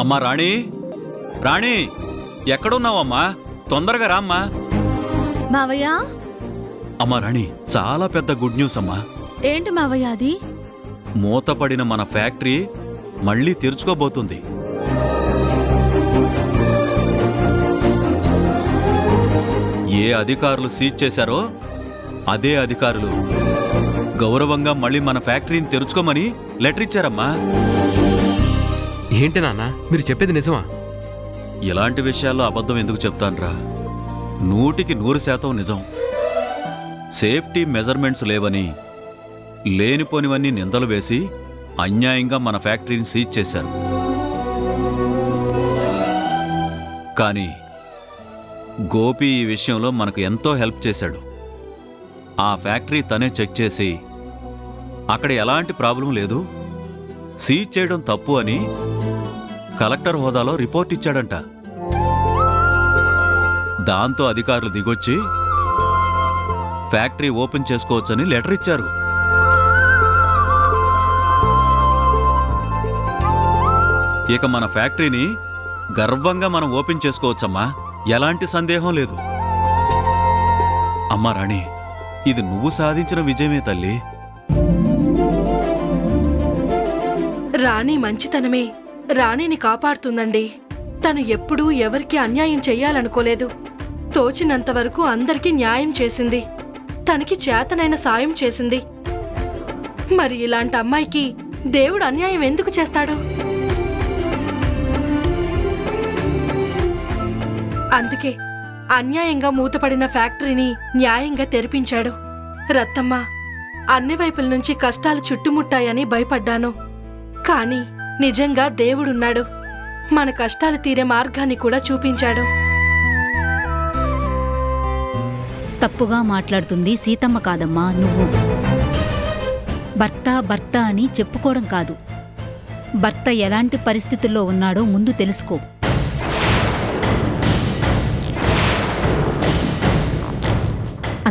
అమ్మా రాణి, రాణి ఎక్కడున్నావమ్మా? తొందరగా రామ్మా. మావయ్య. అమ్మా రాణి, చాలా పెద్ద గుడ్ న్యూస్ అమ్మా. ఏంటి మావయ్య అది? మూతపడిన మన ఫ్యాక్టరీ మళ్ళీ తెరుచుకోబోతుంది. ఏ అధికారులు సీజ్ చేశారో అదే అధికారులు గౌరవంగా మళ్ళీ మన ఫ్యాక్టరీని తెరుచుకోమని లెటర్ ఇచ్చారమ్మా. ఏంటి నాన్న, మీరు చెప్పేది నిజమా? ఇలాంటి విషయాల్లో అబద్ధం ఎందుకు చెప్తాన్రా? 100% నిజం. సేఫ్టీ మెజర్మెంట్స్ లేవని లేనిపోనివన్నీ నిందలు వేసి అన్యాయంగా మన ఫ్యాక్టరీని సీజ్ చేశారు. కానీ గోపి ఈ విషయంలో మనకు ఎంతో హెల్ప్ చేశాడు. ఆ ఫ్యాక్టరీ తనే చెక్ చేసి అక్కడ ఎలాంటి ప్రాబ్లం లేదు, సీజ్ చేయడం తప్పు అని కలెక్టర్ హోదాలో రిపోర్ట్ ఇచ్చాడంట. దాంతో అధికారులు దిగొచ్చి ఫ్యాక్టరీ ఓపెన్ చేసుకోవచ్చని లెటర్ ఇచ్చారు. ఇక మన ఫ్యాక్టరీని గర్వంగా మనం ఓపెన్ చేసుకోవచ్చమ్మా. ఎలాంటి సందేహం లేదు. అమ్మా రాణి, ఇది నువ్వు సాధించిన విజయమే తల్లి. రాణి మంచితనమే రాణిని కాపాడుతుందండి. తను ఎప్పుడూ ఎవరికి అన్యాయం చెయ్యాలనుకోలేదు. తోచినంతవరకు అందరికీ న్యాయం చేసింది. తనకి చేతనైన సాయం చేసింది. మరి ఇలాంటి అమ్మాయికి దేవుడు అన్యాయం ఎందుకు చేస్తాడు? అందుకే అన్యాయంగా మూతపడిన ఫ్యాక్టరీని న్యాయంగా తెరిపించాడు. రత్తమ్మ, అన్ని వైపుల నుంచి కష్టాలు చుట్టుముట్టాయని భయపడ్డాను. కాని నిజంగా దేవుడున్నాడు. మన కష్టాలు తీరే మార్గాన్ని కూడా చూపించాడు. తప్పుగా మాట్లాడుతుంది సీతమ్మ కాదమ్మా, నువ్వు. భర్త భర్త అని చెప్పుకోవడం కాదు, భర్త ఎలాంటి పరిస్థితుల్లో ఉన్నాడో ముందు తెలుసుకో.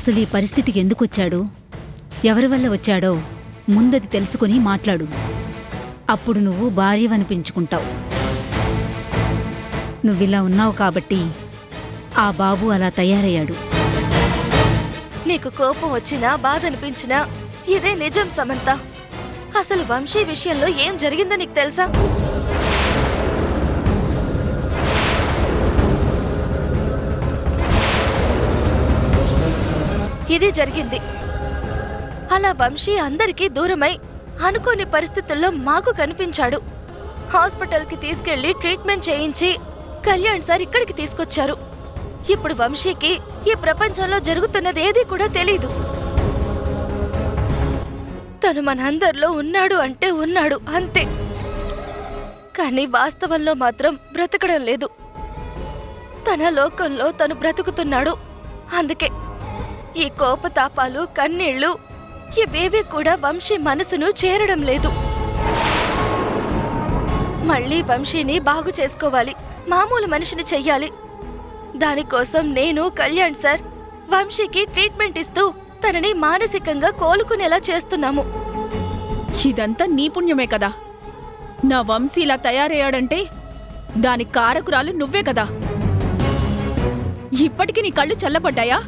అసలు ఈ పరిస్థితికి ఎందుకొచ్చాడు, ఎవరి వల్ల వచ్చాడో ముందది తెలుసుకుని మాట్లాడు. అప్పుడు నువ్వు భార్యవనిపించుకుంటావు. నువ్విలా ఉన్నావు కాబట్టి ఆ బాబు అలా తయారయ్యాడు. నీకు కోపం వచ్చినా బాధ అనిపించినా ఇదే నిజం సమంత. అసలు వంశీ విషయంలో ఏం జరిగిందో నీకు తెలుసా? ఇది జరిగింది. అలా వంశీ అందరికీ దూరమై అనుకోని పరిస్థితుల్లో మాకు కనిపించాడు. హాస్పిటల్కి తీసుకెళ్లి ట్రీట్మెంట్ చేయించి కళ్యాణ్ సార్ ఇక్కడికి తీసుకొచ్చారు. ఇప్పుడు వంశీకి ఈ ప్రపంచంలో జరుగుతున్నది ఏదీ కూడా తెలీదు. తను మనందరిలో ఉన్నాడు అంటే ఉన్నాడు అంతే, కానీ వాస్తవంలో మాత్రం బ్రతకడం లేదు. తన లోకంలో తను బ్రతుకుతున్నాడు. అందుకే ఈ కోపతాపాలు, కన్నీళ్లు ఇవేవీ కూడా వంశీ మనసును చేరడం లేదు. మళ్ళీ వంశీని బాగు చేసుకోవాలి, మామూలు మనిషిని చెయ్యాలి. దానికోసం నేను, కళ్యాణ్ సార్ వంశీకి ట్రీట్మెంట్ ఇస్తూ తనని మానసికంగా కోలుకునేలా చేస్తున్నాము. ఇదంతా నీ పుణ్యమే కదా. నా వంశీ ఇలా తయారయ్యాడంటే దాని కారకురాలు నువ్వే కదా. ఇప్పటికి నీ కళ్ళు చల్లబడ్డాయా?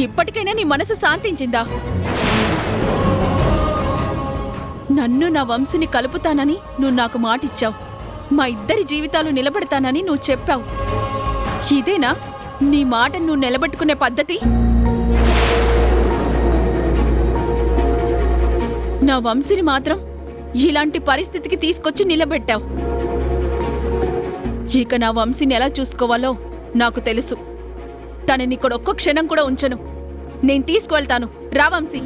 ఇప్పటికైనా నీ మనసు శాంతించిందా? నన్ను నా వంశీని కలుపుతానని నువ్వు నాకు మాటిచ్చావు. మా ఇద్దరి జీవితాలు నిలబెడతానని నువ్వు చెప్పావు. ఇదేనా నీ మాట నువ్వు నిలబెట్టుకునే పద్ధతి? నా వంశీని మాత్రం ఇలాంటి పరిస్థితికి తీసుకొచ్చి నిలబెట్టావు. ఇక నా వంశీని ఎలా చూసుకోవాలో నాకు తెలుసు. తనని ఇక్కడ ఒక్క క్షణం కూడా ఉంచను. నేను తీసుకువెళ్తాను. రా వంశీ.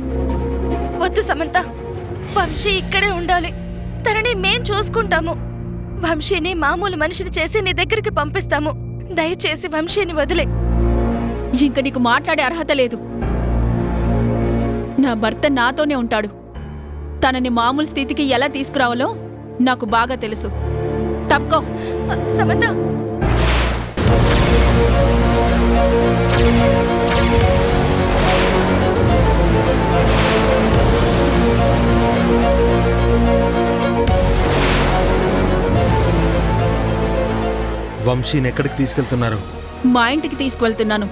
వద్దు సమంత, వంశీ ఇక్కడే ఉండాలి. తనని మేం చూసుకుంటాము. వంశీని మామూలు మనిషిని చేసి నీ దగ్గరికి పంపిస్తాము. దయచేసి వంశీని వదిలే. ఇంక నీకు మాట్లాడే అర్హత లేదు. నా భర్త నాతోనే ఉంటాడు. తనని మామూలు స్థితికి ఎలా తీసుకురావాలో నాకు బాగా తెలుసు. తప్పుకో. సమంత, వంశీని ఎక్కడికి తీసుకెళ్తున్నారు? మా ఇంటికి తీసుకువెళ్తున్నాను.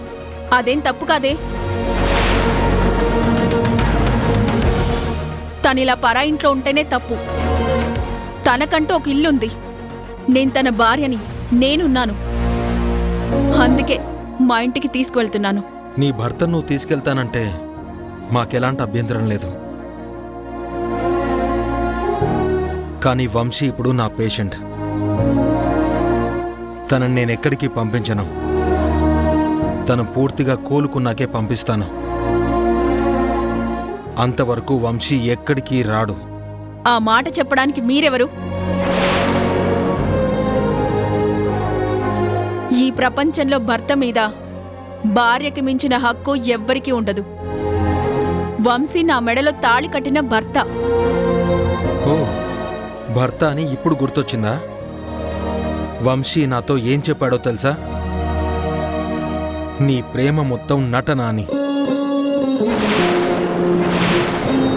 అదేం తప్పు కాదే. తనిలా పరా ఇంట్లో ఉంటేనే తప్పు. తనకంటూ ఒక ఇల్లుంది. నేను తన భార్యని, నేనున్నాను. అందుకే మా ఇంటికి తీసుకువెళ్తున్నాను. నీ భర్తను నువ్వు తీసుకెళ్తానంటే మాకెలాంటి అభ్యంతరం లేదు. కానీ వంశీ ఇప్పుడు నా పేషెంట్. తనని నేనెక్కడికి పంపించను. తను పూర్తిగా కోలుకున్నాకే పంపిస్తాను. అంతవరకు వంశీ ఎక్కడికి రాడు. ఆ మాట చెప్పడానికి మీరెవరు? ఈ ప్రపంచంలో భర్త మీద భార్యకి మించిన హక్కు ఎవ్వరికీ ఉండదు. వంశీ నా మెడలో తాళి కట్టిన భర్త. ఓ, భర్త అని ఇప్పుడు గుర్తొచ్చిందా? వంశీ నాతో ఏం చెప్పాడో తెలుసా? నీ ప్రేమ మొత్తం నటన అని.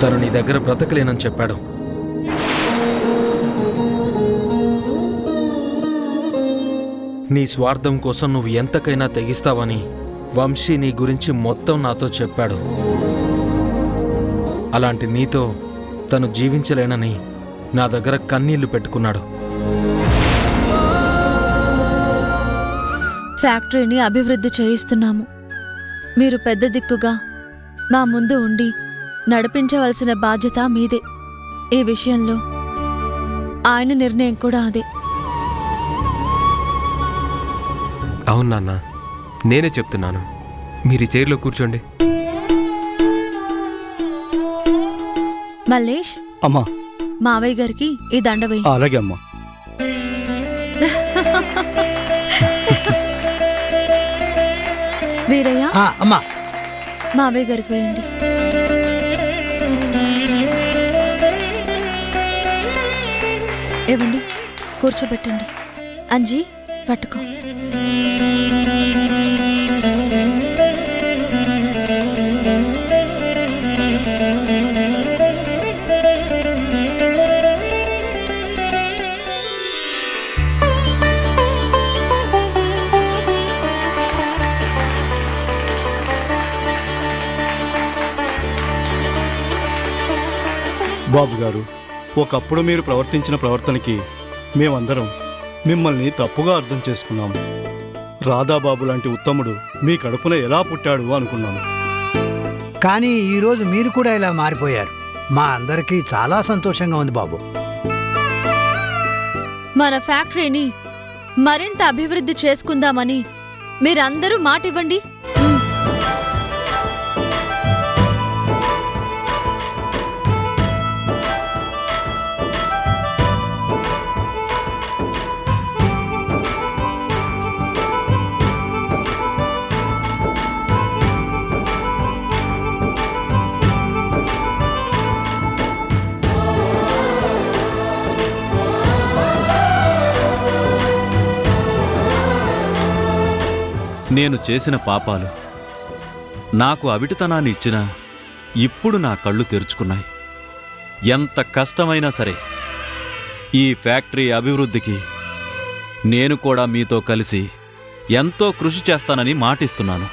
తను నీ దగ్గర బ్రతకలేనని చెప్పాడు. నీ స్వార్థం కోసం నువ్వు ఎంతకైనా తెగిస్తావని వంశీ నీ గురించి మొత్తం నాతో చెప్పాడు. అలాంటి నీతో తను జీవించలేనని నా దగ్గర కన్నీళ్లు పెట్టుకున్నాడు. ఫ్యాక్టరీని అభివృద్ధి చేయిస్తున్నాము. మీరు పెద్ద దిక్కుగా మా ముందు ఉండి నడిపించవలసిన బాధ్యత మీదే. ఈ విషయంలో ఆయన నిర్ణయం కూడా అదే. అవును నాన్న, నేనే చెప్తున్నాను. మీరు ఈ చైర్లో కూర్చోండి. మల్లేష్, అమ్మా, మావయ్య గారికి ఈ దండ వేయి. అలాగే అమ్మా. వీరయ్య, అమ్మా, మావయ్య గారికి వేయండి. ఇవ్వండి, కూర్చోబెట్టండి. అంజీ, పట్టుకో. బాబు గారు, ఒకప్పుడు మీరు ప్రవర్తించిన ప్రవర్తనకి మేమందరం మిమ్మల్ని తప్పుగా అర్థం చేసుకున్నాము. రాధాబాబు లాంటి ఉత్తముడు మీ కడుపున ఎలా పుట్టాడు అనుకున్నాము. కానీ ఈరోజు మీరు కూడా ఇలా మారిపోయారు. మా అందరికీ చాలా సంతోషంగా ఉంది బాబు. మన ఫ్యాక్టరీని మరింత అభివృద్ధి చేసుకుందామని మీరందరూ మాట ఇవ్వండి. నేను చేసిన పాపాలు నాకు అవిటితనాన్ని ఇచ్చినా ఇప్పుడు నా కళ్ళు తెరుచుకున్నాయి. ఎంత కష్టమైనా సరే ఈ ఫ్యాక్టరీ అభివృద్ధికి నేను కూడా మీతో కలిసి ఎంతో కృషి చేస్తానని మాటిస్తున్నాను.